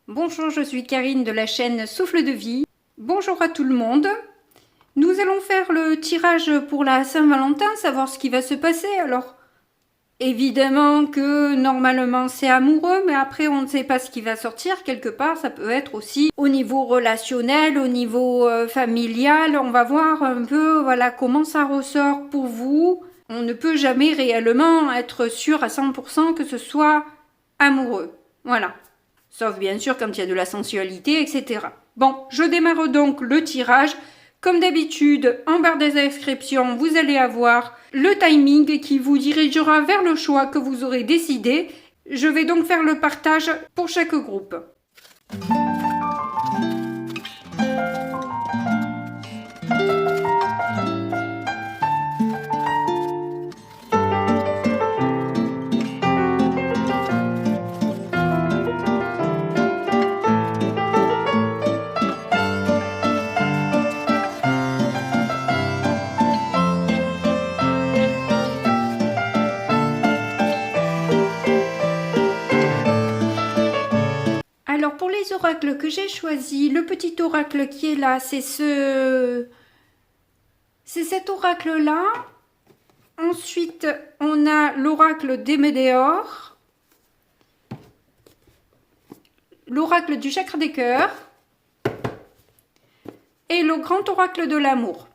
Bonjour, je suis Karine de la chaîne Souffle de Vie. Bonjour à tout le monde. Nous allons faire le tirage pour la Saint-Valentin, savoir ce qui va se passer. Alors, évidemment que normalement c'est amoureux, mais après on ne sait pas ce qui va sortir. Quelque part, ça peut être aussi au niveau relationnel, au niveau familial. On va voir un peu voilà, comment ça ressort pour vous. On ne peut jamais réellement être sûr à 100% que ce soit amoureux. Voilà. Sauf bien sûr quand il y a de la sensualité, etc. Bon, je démarre donc le tirage. Comme d'habitude, en barre des descriptions, vous allez avoir le timing qui vous dirigera vers le choix que vous aurez décidé. Je vais donc faire le partage pour chaque groupe. Alors pour les oracles que j'ai choisis, le petit oracle qui est là, c'est cet oracle-là. Ensuite, on a l'oracle des Médéors, l'oracle du chakra des cœurs et le grand oracle de l'amour.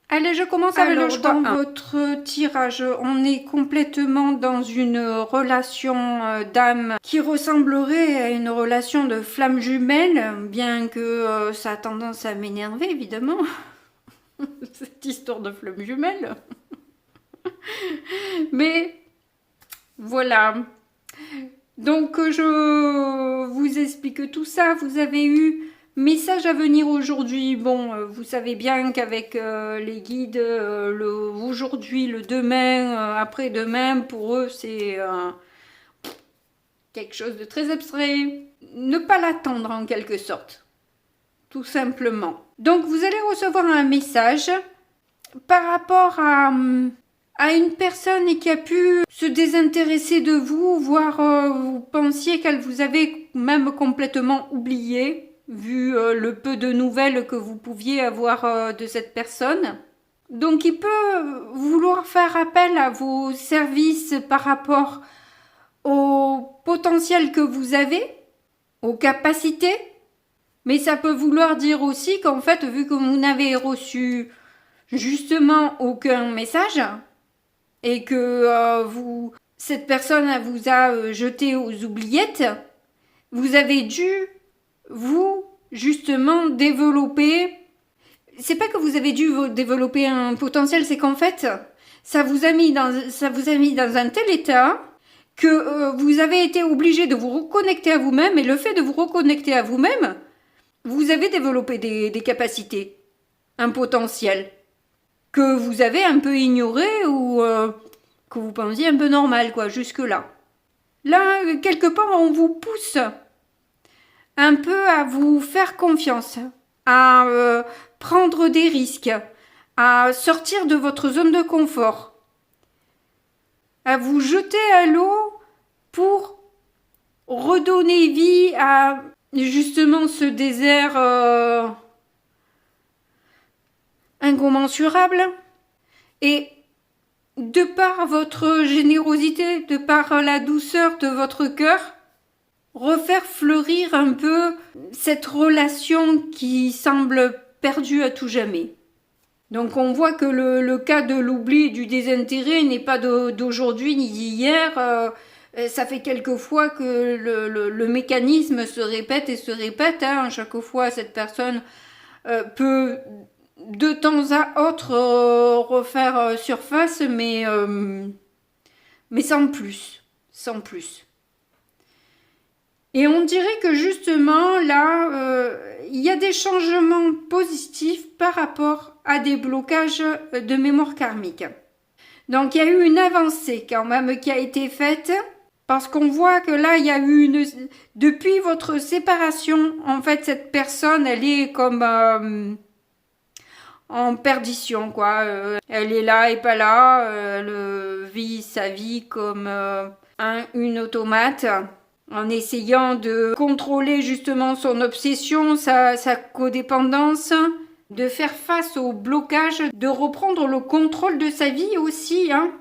Allez, je commence avec le choix. Dans votre tirage, on est complètement dans une relation d'âme qui ressemblerait à une relation de flamme jumelle, bien que ça a tendance à m'énerver, évidemment, cette histoire de flamme jumelle. Mais voilà. Donc, je vous explique tout ça. Vous avez eu message à venir aujourd'hui. Bon, vous savez bien qu'avec les guides, aujourd'hui, le demain, après-demain, pour eux, c'est quelque chose de très abstrait. Ne pas l'attendre en quelque sorte. Tout simplement. Donc, vous allez recevoir un message par rapport à une personne qui a pu se désintéresser de vous, voire vous pensiez qu'elle vous avait même complètement oublié, vu le peu de nouvelles que vous pouviez avoir de cette personne. Donc il peut vouloir faire appel à vos services par rapport au potentiel que vous avez, aux capacités, mais ça peut vouloir dire aussi qu'en fait, vu que vous n'avez reçu justement aucun message, et que cette personne vous a jeté aux oubliettes, vous avez dû, vous, justement, développer. C'est pas que vous avez dû développer un potentiel, c'est qu'en fait, ça vous a mis dans un tel état que vous avez été obligé de vous reconnecter à vous-même, et le fait de vous reconnecter à vous-même, vous avez développé des capacités, un potentiel que vous avez un peu ignoré ou que vous pensiez un peu normal, quoi, jusque-là. Là, quelque part, on vous pousse un peu à vous faire confiance, à prendre des risques, à sortir de votre zone de confort, à vous jeter à l'eau pour redonner vie à justement ce désert incommensurable. Et de par votre générosité, de par la douceur de votre cœur, refaire fleurir un peu cette relation qui semble perdue à tout jamais. Donc on voit que le cas de l'oubli et du désintérêt n'est pas d'aujourd'hui ni d'hier. Ça fait quelques fois que le mécanisme se répète et se répète. Hein. Chaque fois, cette personne peut de temps à autre refaire surface, mais sans plus. Sans plus. Et on dirait que justement, là, il y a des changements positifs par rapport à des blocages de mémoire karmique. Donc, il y a eu une avancée quand même qui a été faite, parce qu'on voit que là, il y a eu depuis votre séparation, en fait, cette personne, elle est comme en perdition, quoi. Elle est là et pas là, elle vit sa vie comme une automate. en essayant de contrôler justement son obsession, sa codépendance, de faire face au blocage, de reprendre le contrôle de sa vie aussi, hein,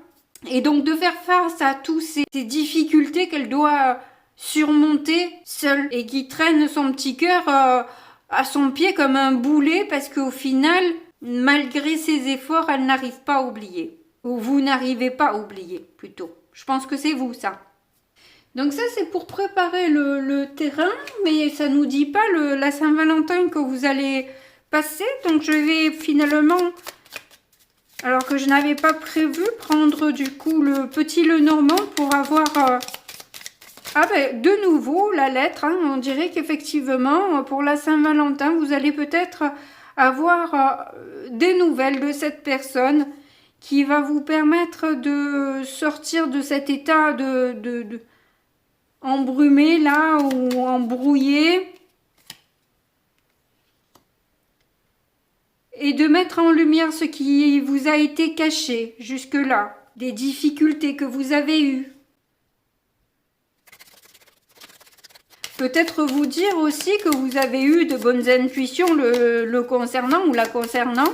et donc de faire face à toutes ces difficultés qu'elle doit surmonter seule et qui traîne son petit cœur à son pied comme un boulet parce qu'au final, malgré ses efforts, elle n'arrive pas à oublier. Ou vous n'arrivez pas à oublier, plutôt. Je pense que c'est vous, ça. Donc ça, c'est pour préparer le terrain, mais ça nous dit pas la Saint-Valentin que vous allez passer. Donc je vais finalement, alors que je n'avais pas prévu, prendre du coup le petit Lenormand pour avoir... Ah ben, de nouveau, la lettre, hein, on dirait qu'effectivement, pour la Saint-Valentin, vous allez peut-être avoir des nouvelles de cette personne qui va vous permettre de sortir de cet état de embrumé là ou embrouillé et de mettre en lumière ce qui vous a été caché jusque-là, des difficultés que vous avez eues. Peut-être vous dire aussi que vous avez eu de bonnes intuitions le concernant ou la concernant.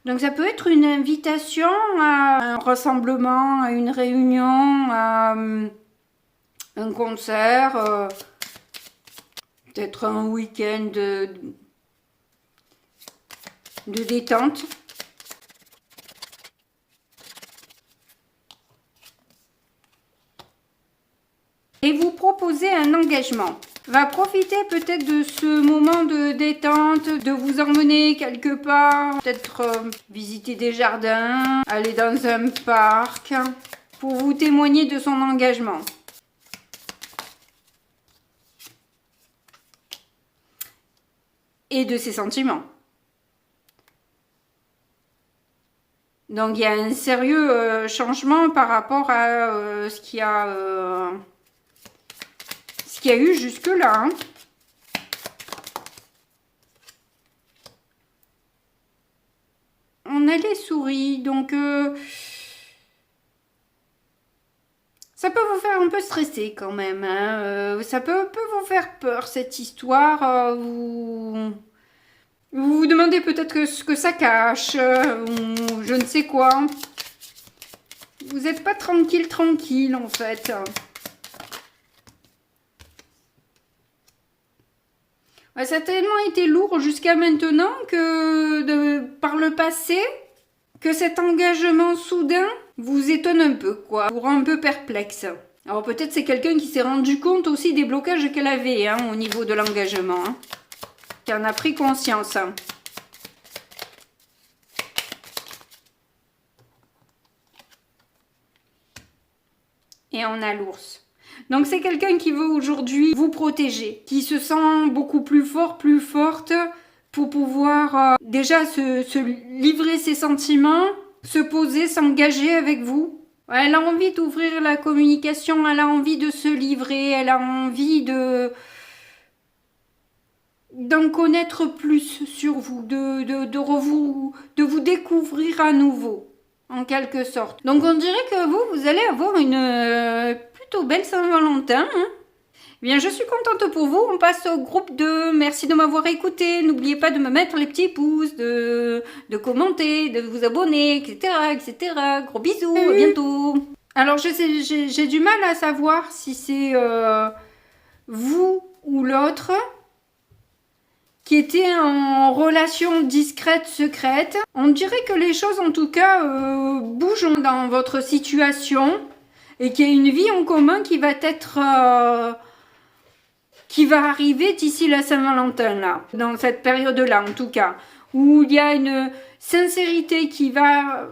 Donc ça peut être une invitation à un rassemblement, à une réunion, à un concert, peut-être un week-end de détente. Et vous proposez un engagement. Va profiter peut-être de ce moment de détente, de vous emmener quelque part, peut-être visiter des jardins, aller dans un parc, pour vous témoigner de son engagement. Et de ses sentiments. Donc il y a un sérieux changement par rapport à ce qu'il y a eu jusque-là. Hein. On a les souris, donc ça peut vous faire un peu stresser quand même. Hein. Ça peut vous faire peur cette histoire. Vous vous demandez peut-être ce que ça cache, ou je ne sais quoi. Vous n'êtes pas tranquille en fait. Ouais, ça a tellement été lourd jusqu'à maintenant que par le passé, que cet engagement soudain vous étonne un peu, quoi. Vous rend un peu perplexe. Alors peut-être c'est quelqu'un qui s'est rendu compte aussi des blocages qu'elle avait hein, au niveau de l'engagement. Hein. Qui en a pris conscience. Hein. Et on a l'ours. Donc c'est quelqu'un qui veut aujourd'hui vous protéger, qui se sent beaucoup plus fort, plus forte pour pouvoir déjà se livrer ses sentiments, se poser, s'engager avec vous. Elle a envie d'ouvrir la communication, elle a envie de se livrer, elle a envie d'en connaître plus sur vous, de vous découvrir à nouveau. En quelque sorte. Donc on dirait que vous allez avoir une plutôt belle Saint-Valentin. Hein. Bien, je suis contente pour vous. On passe au groupe 2. Merci de m'avoir écouté. N'oubliez pas de me mettre les petits pouces, de commenter, de vous abonner, etc. etc. Gros bisous, à bientôt. Alors j'ai du mal à savoir si c'est vous ou l'autre qui était en relation discrète, secrète. On dirait que les choses, en tout cas, bougent dans votre situation et qu'il y a une vie en commun qui va être... qui va arriver d'ici la Saint-Valentin, là, dans cette période-là, en tout cas, où il y a une sincérité qui va...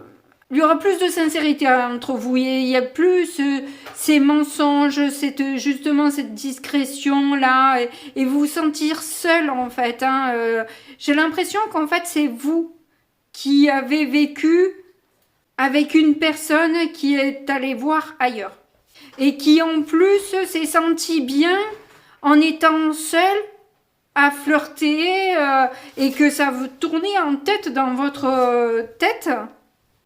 Il y aura plus de sincérité entre vous, il y a plus ces mensonges, justement cette discrétion-là, et vous sentir seul en fait. Hein. J'ai l'impression qu'en fait c'est vous qui avez vécu avec une personne qui est allée voir ailleurs. Et qui en plus s'est senti bien en étant seul à flirter et que ça vous tournait en tête dans votre tête.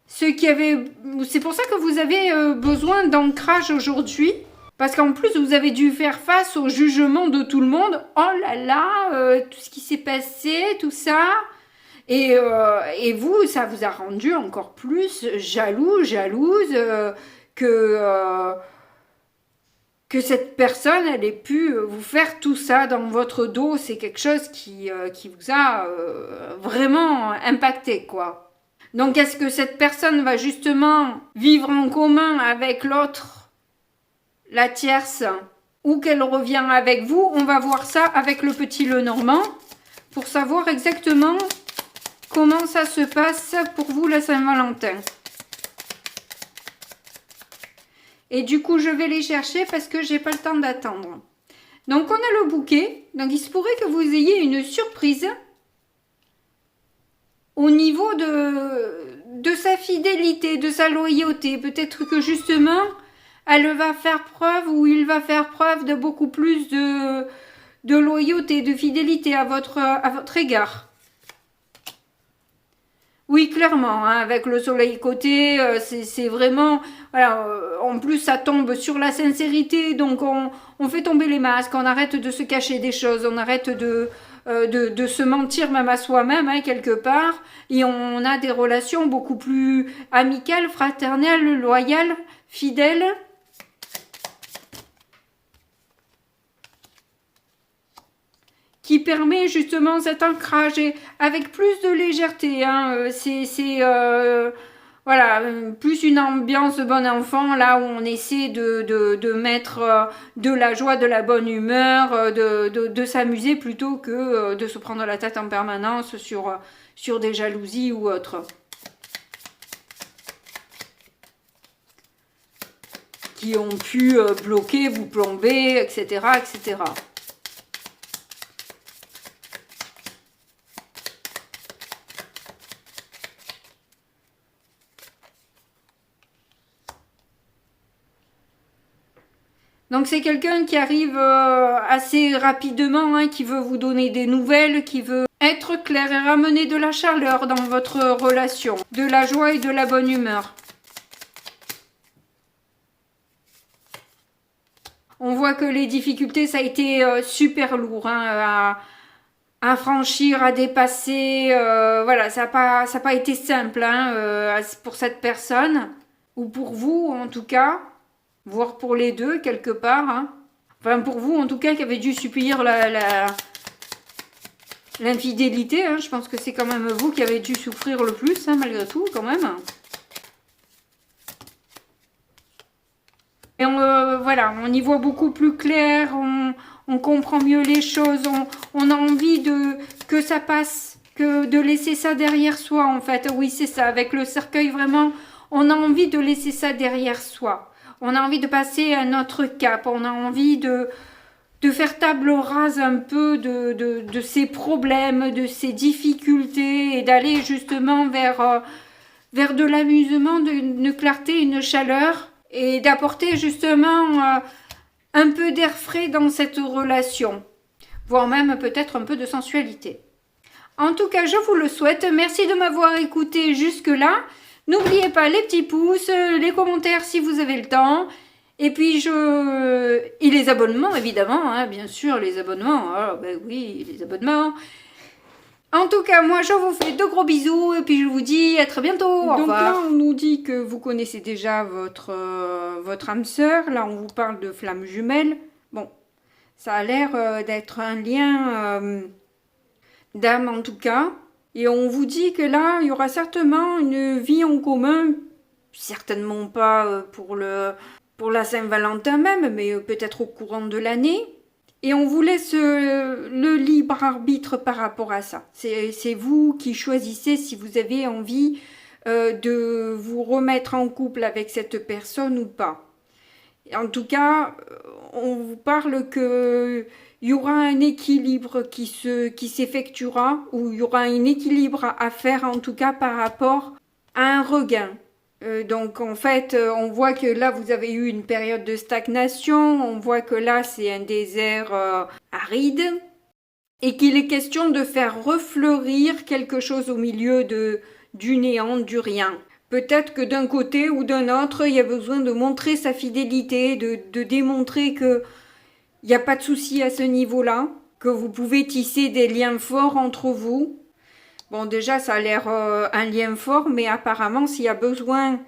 C'est pour ça que vous avez besoin d'ancrage aujourd'hui. Parce qu'en plus, vous avez dû faire face au jugement de tout le monde. Oh là là, tout ce qui s'est passé, tout ça. Et vous, ça vous a rendu encore plus jalouse que cette personne, elle ait pu vous faire tout ça dans votre dos. C'est quelque chose qui vous a vraiment impacté, quoi. Donc, est-ce que cette personne va justement vivre en commun avec l'autre, la tierce, ou qu'elle revient avec vous? On va voir ça avec le petit Lenormand pour savoir exactement comment ça se passe pour vous la Saint-Valentin. Et du coup, je vais les chercher parce que j'ai pas le temps d'attendre. Donc, on a le bouquet. Donc, il se pourrait que vous ayez une surprise au niveau de sa fidélité, de sa loyauté. Peut-être que justement, elle va faire preuve ou il va faire preuve de beaucoup plus de loyauté, de fidélité à votre égard. Oui, clairement, hein, avec le soleil côté, c'est vraiment... Voilà, en plus, ça tombe sur la sincérité, donc on fait tomber les masques, on arrête de se cacher des choses, on arrête de se mentir même à soi-même, hein, quelque part, et on a des relations beaucoup plus amicales, fraternelles, loyales, fidèles. Qui permet justement cet ancrage et avec plus de légèreté. Hein, voilà, plus une ambiance bon enfant, là où on essaie de mettre de la joie, de la bonne humeur, de s'amuser plutôt que de se prendre la tête en permanence sur des jalousies ou autres. Qui ont pu bloquer, vous plomber, etc., etc. Donc c'est quelqu'un qui arrive assez rapidement, hein, qui veut vous donner des nouvelles, qui veut être clair et ramener de la chaleur dans votre relation, de la joie et de la bonne humeur. On voit que les difficultés, ça a été super lourd, hein, à franchir, à dépasser. Voilà, ça n'a pas été simple, hein, pour cette personne, ou pour vous en tout cas. Voire pour les deux, quelque part. Hein. Enfin, pour vous, en tout cas, qui avez dû subir l'infidélité. Hein. Je pense que c'est quand même vous qui avez dû souffrir le plus, hein, malgré tout, quand même. Et voilà, on y voit beaucoup plus clair, on comprend mieux les choses, on a envie que ça passe, que de laisser ça derrière soi, en fait. Oui, c'est ça, avec le cercueil, vraiment, on a envie de laisser ça derrière soi. On a envie de passer à notre cap, on a envie de faire table rase un peu de ces problèmes, de ces difficultés et d'aller justement vers de l'amusement, une clarté, une chaleur et d'apporter justement un peu d'air frais dans cette relation, voire même peut-être un peu de sensualité. En tout cas, je vous le souhaite. Merci de m'avoir écouté jusque-là. N'oubliez pas les petits pouces, les commentaires si vous avez le temps. Et puis et les abonnements, évidemment, hein, bien sûr, les abonnements. Ah, ben oui, les abonnements. En tout cas, moi, je vous fais de gros bisous et puis je vous dis à très bientôt. Au revoir. Donc là, on nous dit que vous connaissez déjà votre âme sœur. Là, on vous parle de flammes jumelles. Bon, ça a l'air d'être un lien d'âme en tout cas. Et on vous dit que là, il y aura certainement une vie en commun, certainement pas pour la Saint-Valentin même, mais peut-être au courant de l'année. Et on vous laisse le libre arbitre par rapport à ça. C'est vous qui choisissez si vous avez envie de vous remettre en couple avec cette personne ou pas. En tout cas, on vous parle que il y aura un équilibre qui s'effectuera, ou il y aura un équilibre à faire en tout cas par rapport à un regain. Donc en fait, on voit que là vous avez eu une période de stagnation, on voit que là c'est un désert aride. et qu'il est question de faire refleurir quelque chose au milieu du néant, du rien. Peut-être que d'un côté ou d'un autre, il y a besoin de montrer sa fidélité, de démontrer qu'il n'y a pas de souci à ce niveau-là, que vous pouvez tisser des liens forts entre vous. Bon, déjà, ça a l'air un lien fort, mais apparemment, s'il y a besoin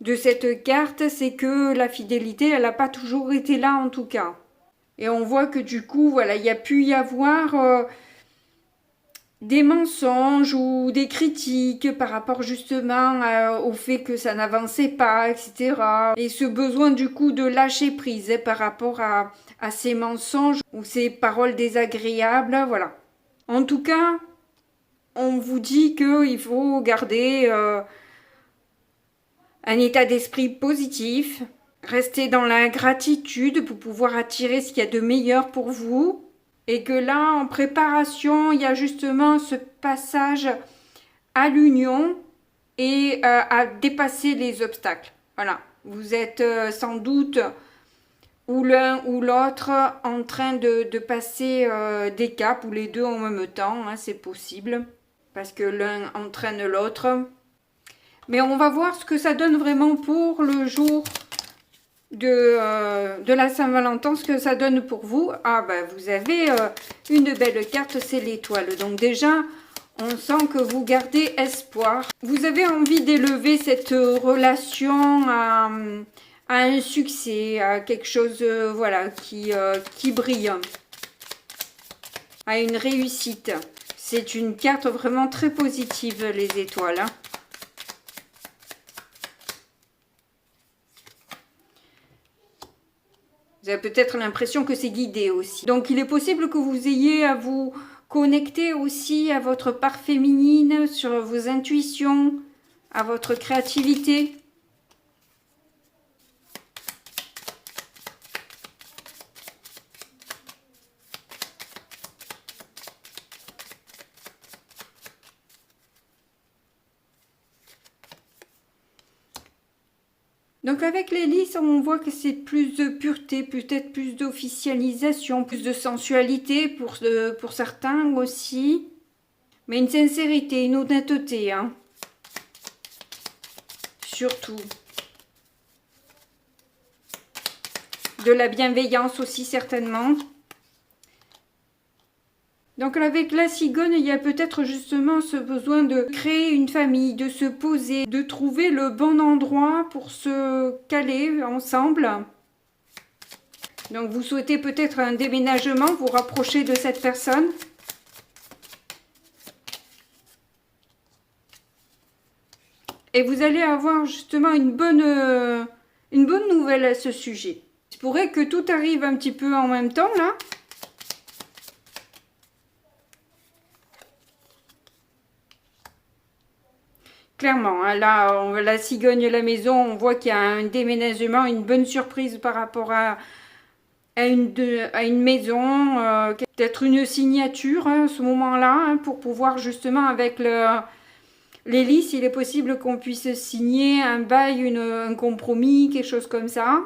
de cette carte, c'est que la fidélité, elle n'a pas toujours été là, en tout cas. Et on voit que du coup, voilà, il y a pu y avoir des mensonges ou des critiques par rapport justement au fait que ça n'avançait pas, etc. Et ce besoin du coup de lâcher prise par rapport à ces mensonges ou ces paroles désagréables, voilà. En tout cas, on vous dit qu'il faut garder un état d'esprit positif, rester dans la gratitude pour pouvoir attirer ce qu'il y a de meilleur pour vous. Et que là, en préparation, il y a justement ce passage à l'union et à dépasser les obstacles. Voilà, vous êtes sans doute ou l'un ou l'autre en train de passer des caps ou les deux en même temps, hein, c'est possible, parce que l'un entraîne l'autre. Mais on va voir ce que ça donne vraiment pour le jour de la Saint-Valentin, ce que ça donne pour vous. Ah ben vous avez une belle carte, c'est l'étoile. Donc déjà, on sent que vous gardez espoir. Vous avez envie d'élever cette relation à un succès, à quelque chose voilà, qui brille, à une réussite. C'est une carte vraiment très positive, les étoiles. Hein. Vous avez peut-être l'impression que c'est guidé aussi. Donc il est possible que vous ayez à vous connecter aussi à votre part féminine, sur vos intuitions, à votre créativité. Donc avec les lys, on voit que c'est plus de pureté, peut-être plus d'officialisation, plus de sensualité pour certains aussi. Mais une sincérité, une honnêteté, hein. Surtout. De la bienveillance aussi certainement. Donc avec la cigogne, il y a peut-être justement ce besoin de créer une famille, de se poser, de trouver le bon endroit pour se caler ensemble. Donc vous souhaitez peut-être un déménagement, vous rapprocher de cette personne. Et vous allez avoir justement une bonne nouvelle à ce sujet. Il se pourrait que tout arrive un petit peu en même temps là. Clairement, hein, là, la cigogne, la maison, on voit qu'il y a un déménagement, une bonne surprise par rapport à une maison, peut-être une signature hein, à ce moment-là, hein, pour pouvoir justement avec les lys, il est possible qu'on puisse signer un bail, un compromis, quelque chose comme ça.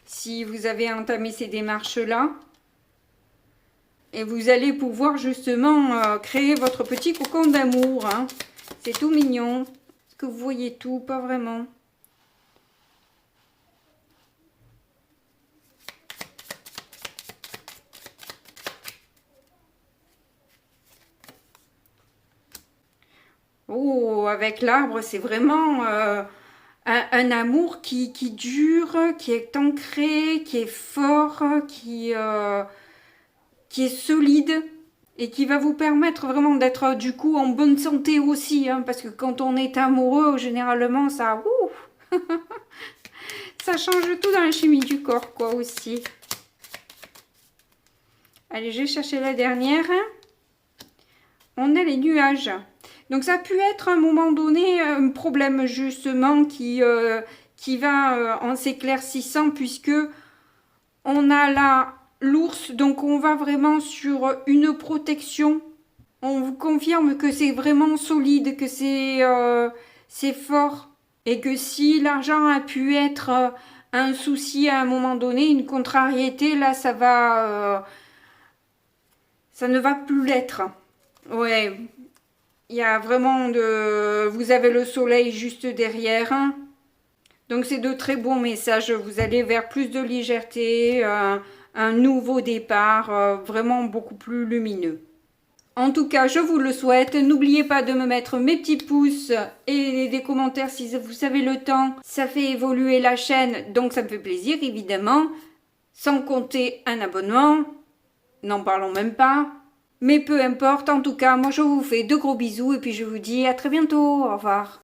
Si vous avez entamé ces démarches-là. Et vous allez pouvoir justement créer votre petit cocon d'amour. Hein. C'est tout mignon. Est-ce que vous voyez tout? Pas vraiment. Oh, avec l'arbre, c'est vraiment un amour qui dure, qui est ancré, qui est fort, qui est solide et qui va vous permettre vraiment d'être du coup en bonne santé aussi, hein, parce que quand on est amoureux, généralement ça, ça change tout dans la chimie du corps, quoi, aussi. Allez, je vais chercher la dernière. On a les nuages. Donc ça a pu être à un moment donné un problème justement qui va en s'éclaircissant, puisque on a là l'ours, donc on va vraiment sur une protection. On vous confirme que c'est vraiment solide, que c'est fort. Et que si l'argent a pu être un souci à un moment donné, une contrariété, là ça va ça ne va plus l'être. Ouais, il y a vraiment de... Vous avez le soleil juste derrière. Donc c'est de très bons messages. Vous allez vers plus de légèreté, un nouveau départ, vraiment beaucoup plus lumineux. En tout cas, je vous le souhaite. N'oubliez pas de me mettre mes petits pouces et des commentaires si vous avez le temps. Ça fait évoluer la chaîne, donc ça me fait plaisir évidemment. Sans compter un abonnement. N'en parlons même pas. Mais peu importe, en tout cas, moi je vous fais de gros bisous et puis je vous dis à très bientôt. Au revoir.